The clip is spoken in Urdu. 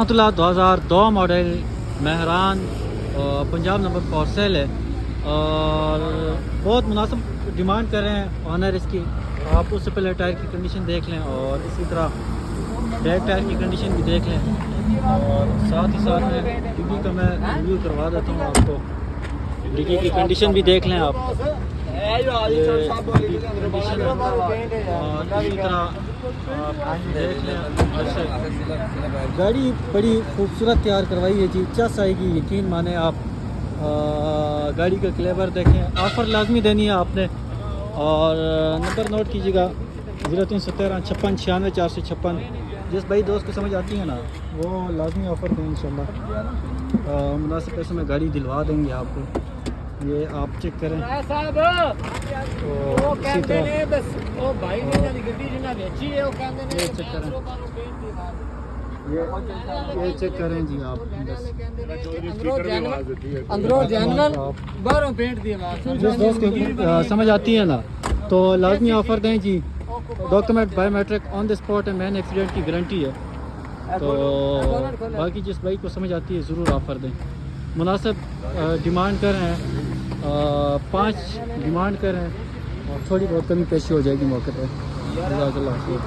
رحمۃ اللہ 2002 model Mehran Punjab number four sale ہے اور بہت مناسب ڈیمانڈ کر رہے ہیں آنر اس کی. آپ اس سے پہلے ٹائر کی کنڈیشن دیکھ لیں اور اسی طرح بیک ٹائر کی کنڈیشن بھی دیکھ لیں اور ساتھ ہی ساتھ میں ڈگی کا میں ریویو کروا دیتا ہوں آپ کو. ڈگی کی کنڈیشن بھی دیکھ لیں آپ. کنڈیشن اور اسی طرح آپ دیکھ لیں. گاڑی بڑی خوبصورت تیار کروائی ہے جی. چس آئے گی یقین مانیں آپ. گاڑی کا کلیبر دیکھیں. آفر لازمی دینی ہے آپ نے اور نمبر نوٹ کیجیے گا 0317 56 96 456. جس بھائی دوست کو سمجھ آتی ہے نا وہ لازمی آفر دیں انشاءاللہ. مناسب پیسوں میں گاڑی دلوا دیں گے آپ کو. یہ آپ چیک کریں. تو اسی طرح یہ چیک کریں. یہ چیک کریں جی آپ. جس دوست کو سمجھ آتی ہے نا تو لازمی آفر دیں جی. Document biometric on the spot ہے. مین ایکسیڈنٹ کی گارنٹی ہے. تو باقی جس بھائی کو سمجھ آتی ہے ضرور آفر دیں. مناسب ڈیمانڈ کر رہے ہیں 5 ڈیمانڈ کر رہے ہیں اور تھوڑی بہت کمی پیشی ہو جائے گی موقع پہ. جزاک اللہ خیر.